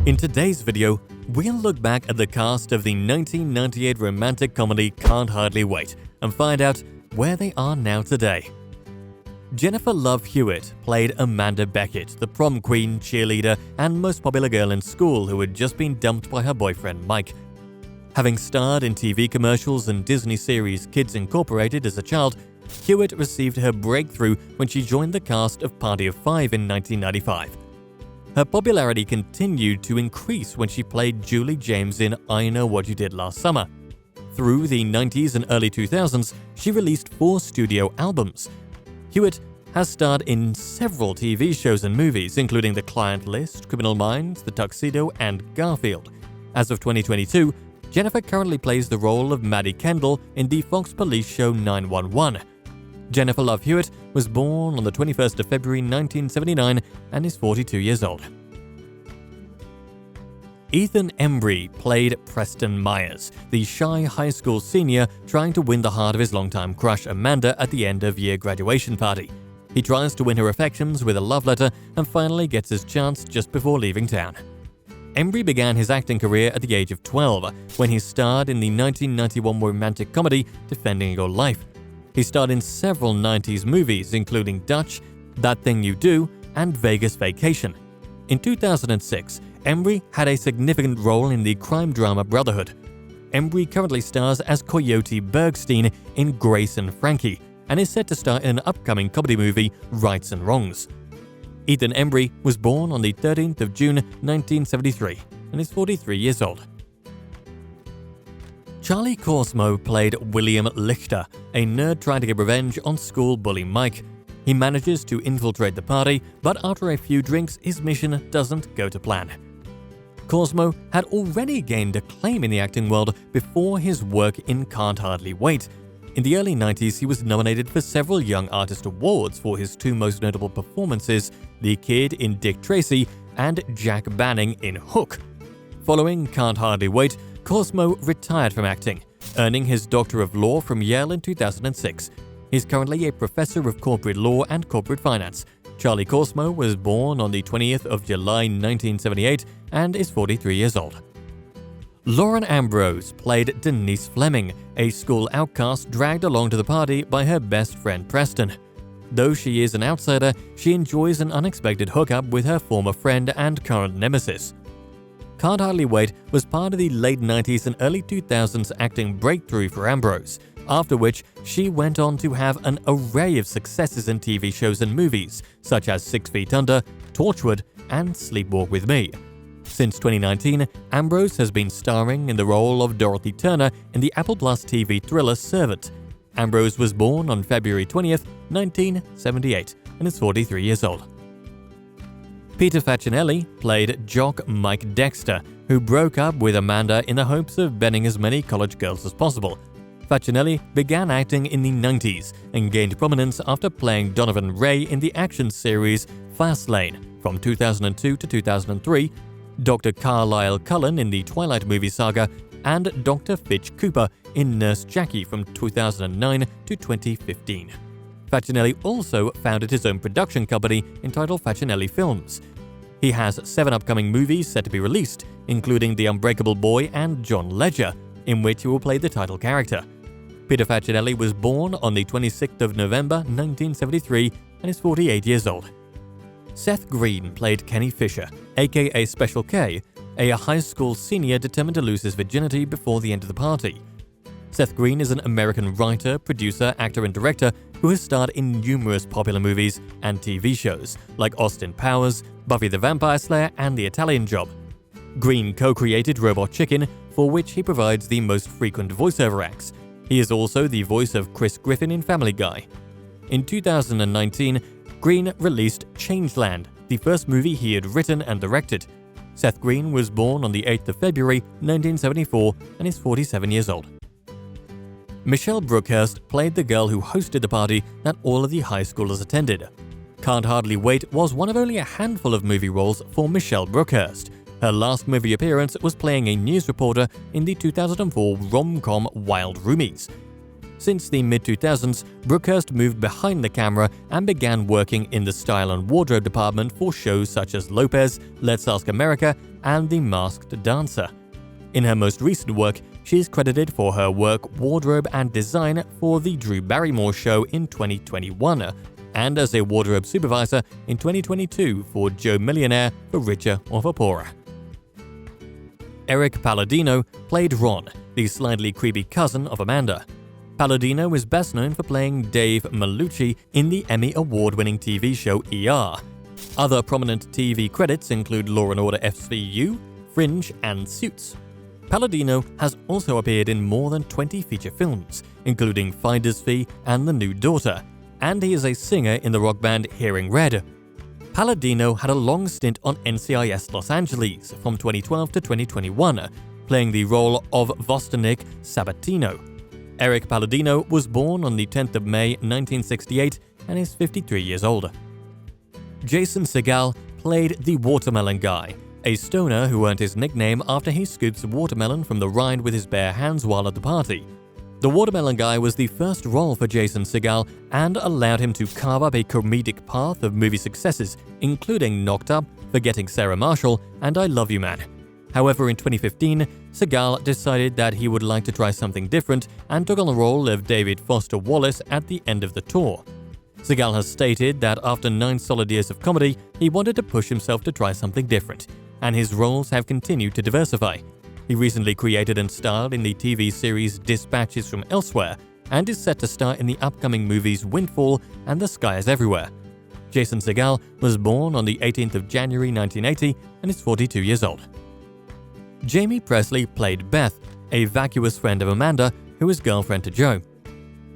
In today's video, we'll look back at the cast of the 1998 romantic comedy Can't Hardly Wait and find out where they are now today. Jennifer Love Hewitt played Amanda Beckett, the prom queen, cheerleader, and most popular girl in school who had just been dumped by her boyfriend Mike. Having starred in TV commercials and Disney series Kids Incorporated as a child, Hewitt received her breakthrough when she joined the cast of Party of Five in 1995. Her popularity continued to increase when she played Julie James in I Know What You Did Last Summer. Through the 90s and early 2000s, she released 4 studio albums. Hewitt has starred in several TV shows and movies, including The Client List, Criminal Minds, The Tuxedo, and Garfield. As of 2022, Jennifer currently plays the role of Maddie Kendall in the Fox police show 911. Jennifer Love Hewitt was born on the 21st of February 1979 and is 42 years old. Ethan Embry played Preston Myers, the shy high school senior trying to win the heart of his longtime crush Amanda at the end of year graduation party. He tries to win her affections with a love letter and finally gets his chance just before leaving town. Embry began his acting career at the age of 12 when he starred in the 1991 romantic comedy Defending Your Life. He starred in several 90s movies including Dutch, That Thing You Do, and Vegas Vacation. In 2006, Embry had a significant role in the crime drama Brotherhood. Embry currently stars as Coyote Bergstein in Grace and Frankie and is set to star in an upcoming comedy movie, Rights and Wrongs. Ethan Embry was born on the 13th of June 1973 and is 43 years old. Charlie Korsmo played William Lichter, a nerd trying to get revenge on school bully Mike. He manages to infiltrate the party, but after a few drinks, his mission doesn't go to plan. Korsmo had already gained acclaim in the acting world before his work in Can't Hardly Wait. In the early 90s, he was nominated for several Young Artist Awards for his 2 most notable performances, The Kid in Dick Tracy and Jack Banning in Hook. Following Can't Hardly Wait, Korsmo retired from acting, earning his Doctor of Law from Yale in 2006. He's currently a professor of corporate law and corporate finance. Charlie Korsmo was born on the 20th of July 1978 and is 43 years old. Lauren Ambrose played Denise Fleming, a school outcast dragged along to the party by her best friend Preston. Though she is an outsider, she enjoys an unexpected hookup with her former friend and current nemesis. Can't Hardly Wait was part of the late 90s and early 2000s acting breakthrough for Ambrose, after which she went on to have an array of successes in TV shows and movies, such as 6 Feet Under, Torchwood, and Sleepwalk with Me. Since 2019, Ambrose has been starring in the role of Dorothy Turner in the Apple Plus TV thriller Servant. Ambrose was born on February 20th, 1978, and is 43 years old. Peter Facinelli played jock Mike Dexter, who broke up with Amanda in the hopes of betting as many college girls as possible. Facinelli began acting in the 90s and gained prominence after playing Donovan Ray in the action series Fastlane from 2002 to 2003, Dr. Carlisle Cullen in the Twilight movie saga, and Dr. Fitch Cooper in Nurse Jackie from 2009 to 2015. Facinelli also founded his own production company entitled Facinelli Films. He has 7 upcoming movies set to be released, including The Unbreakable Boy and John Ledger, in which he will play the title character. Peter Facinelli was born on the 26th of November 1973 and is 48 years old. Seth Green played Kenny Fisher, aka Special K, a high school senior determined to lose his virginity before the end of the party. Seth Green is an American writer, producer, actor, and director who has starred in numerous popular movies and TV shows like Austin Powers, Buffy the Vampire Slayer, and The Italian Job. Green co-created Robot Chicken, for which he provides the most frequent voiceover acts. He is also the voice of Chris Griffin in Family Guy. In 2019, Green released Changeland, the first movie he had written and directed. Seth Green was born on the 8th of February 1974 and is 47 years old. Michelle Brookhurst played the girl who hosted the party that all of the high schoolers attended. Can't Hardly Wait was one of only a handful of movie roles for Michelle Brookhurst. Her last movie appearance was playing a news reporter in the 2004 rom-com Wild Roomies. Since the mid-2000s, Brookhurst moved behind the camera and began working in the style and wardrobe department for shows such as Lopez, Let's Ask America, and The Masked Dancer. In her most recent work, she is credited for her work wardrobe and design for The Drew Barrymore Show in 2021, and as a wardrobe supervisor in 2022 for Joe Millionaire for Richer or for Poorer. Eric Palladino played Ron, the slightly creepy cousin of Amanda. Palladino is best known for playing Dave Malucci in the Emmy Award-winning TV show ER. Other prominent TV credits include Law & Order SVU, Fringe, and Suits. Palladino has also appeared in more than 20 feature films, including Finder's Fee and The New Daughter, and he is a singer in the rock band Hearing Red. Palladino had a long stint on NCIS Los Angeles from 2012 to 2021, playing the role of Vostonik Sabatino. Eric Palladino was born on the 10th of May 1968 and is 53 years old. Jason Seagal played the Watermelon Guy, a stoner who earned his nickname after he scoops watermelon from the rind with his bare hands while at the party. The Watermelon Guy was the first role for Jason Seagal and allowed him to carve up a comedic path of movie successes, including Knocked Up, Forgetting Sarah Marshall, and I Love You Man. However, in 2015, Seagal decided that he would like to try something different and took on the role of David Foster Wallace at the end of the tour. Seagal has stated that after 9 solid years of comedy, he wanted to push himself to try something different, and his roles have continued to diversify. He recently created and starred in the TV series Dispatches from Elsewhere, and is set to star in the upcoming movies Windfall and The Sky is Everywhere. Jason Seagal was born on the 18th of January 1980 and is 42 years old. Jaime Presley played Beth, a vacuous friend of Amanda who is girlfriend to Joe.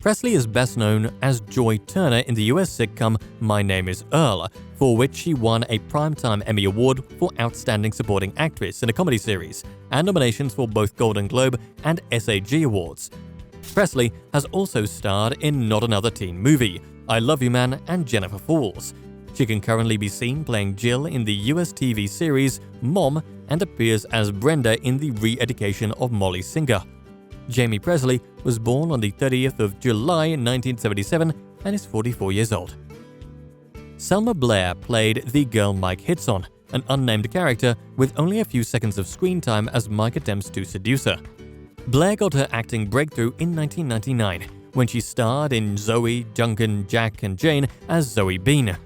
Presley is best known as Joy Turner in the US sitcom My Name is Earl, for which she won a Primetime Emmy Award for Outstanding Supporting Actress in a Comedy Series, and nominations for both Golden Globe and SAG Awards. Presley has also starred in Not Another Teen Movie, I Love You Man, and Jennifer Falls. She can currently be seen playing Jill in the US TV series Mom and appears as Brenda in the re-education of Molly Singer. Jaime Presley was born on the 30th of July 1977 and is 44 years old. Selma Blair played the girl Mike hits on, an unnamed character with only a few seconds of screen time as Mike attempts to seduce her. Blair got her acting breakthrough in 1999 when she starred in Zoe, Duncan, Jack and Jane as Zoe Bean.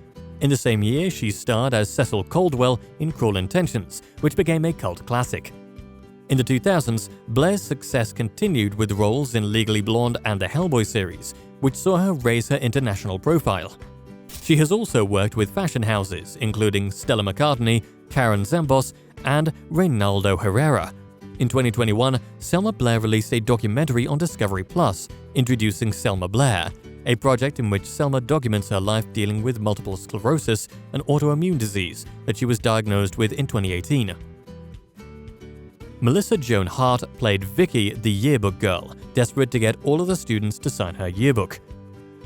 In the same year, she starred as Cecil Caldwell in Cruel Intentions, which became a cult classic. In the 2000s, Blair's success continued with roles in Legally Blonde and the Hellboy series, which saw her raise her international profile. She has also worked with fashion houses, including Stella McCartney, Karen Zambos, and Reynaldo Herrera. In 2021, Selma Blair released a documentary on Discovery Plus, introducing Selma Blair, a project in which Selma documents her life dealing with multiple sclerosis, an autoimmune disease that she was diagnosed with in 2018. Melissa Joan Hart played Vicky, the yearbook girl, desperate to get all of the students to sign her yearbook.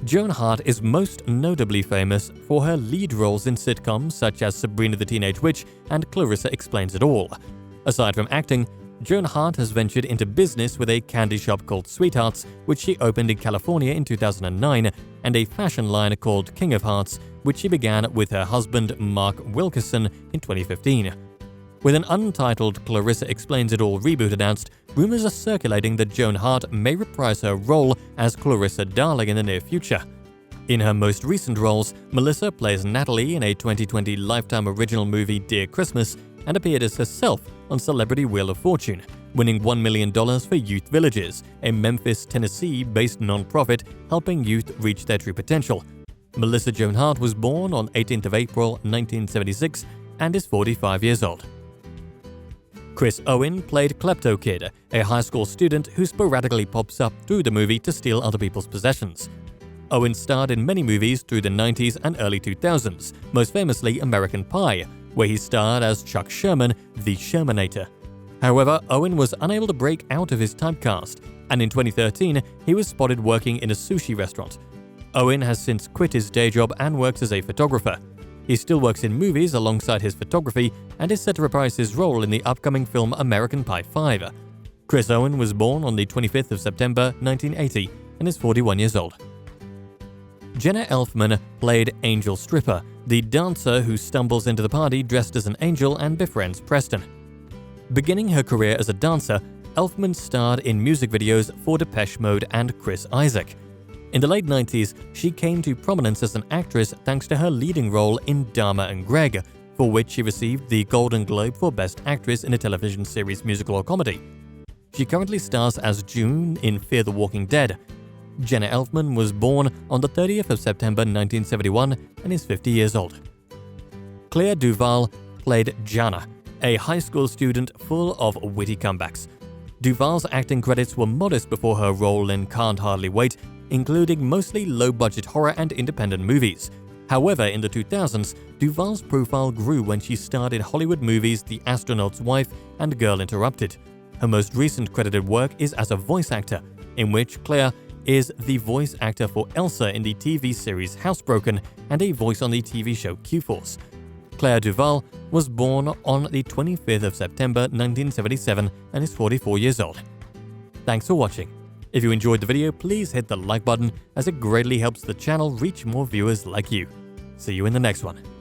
Joan Hart is most notably famous for her lead roles in sitcoms such as Sabrina the Teenage Witch and Clarissa Explains It All. Aside from acting, Joan Hart has ventured into business with a candy shop called Sweethearts, which she opened in California in 2009, and a fashion line called King of Hearts, which she began with her husband Mark Wilkerson in 2015. With an untitled Clarissa Explains It All reboot announced, rumors are circulating that Joan Hart may reprise her role as Clarissa Darling in the near future. In her most recent roles, Melissa plays Natalie in a 2020 Lifetime original movie Dear Christmas and appeared as herself on Celebrity Wheel of Fortune, winning $1 million for Youth Villages, a Memphis, Tennessee-based non-profit helping youth reach their true potential. Melissa Joan Hart was born on 18th of April 1976 and is 45 years old. Chris Owen played Klepto Kid, a high school student who sporadically pops up through the movie to steal other people's possessions. Owen starred in many movies through the 90s and early 2000s, most famously American Pie, where he starred as Chuck Sherman, the Shermanator. However, Owen was unable to break out of his typecast, and in 2013, he was spotted working in a sushi restaurant. Owen has since quit his day job and works as a photographer. He still works in movies alongside his photography and is set to reprise his role in the upcoming film American Pie 5. Chris Owen was born on the 25th of September 1980 and is 41 years old. Jenna Elfman played Angel Stripper, the dancer who stumbles into the party dressed as an angel and befriends Preston. Beginning her career as a dancer, Elfman starred in music videos for Depeche Mode and Chris Isaak. In the late 90s, she came to prominence as an actress thanks to her leading role in Dharma and Greg, for which she received the Golden Globe for Best Actress in a Television Series, Musical or Comedy. She currently stars as June in Fear the Walking Dead. Jenna Elfman was born on the 30th of September 1971 and is 50 years old. Claire Duvall played Jana, a high school student full of witty comebacks. Duvall's acting credits were modest before her role in Can't Hardly Wait, including mostly low-budget horror and independent movies. However, in the 2000s, Duvall's profile grew when she starred in Hollywood movies The Astronaut's Wife and Girl Interrupted. Her most recent credited work is as a voice actor, in which Claire is the voice actor for Elsa in the TV series Housebroken and a voice on the TV show Q-Force. Claire Duvall was born on the 25th of September 1977 and is 44 years old. Thanks for watching. If you enjoyed the video, please hit the like button as it greatly helps the channel reach more viewers like you. See you in the next one.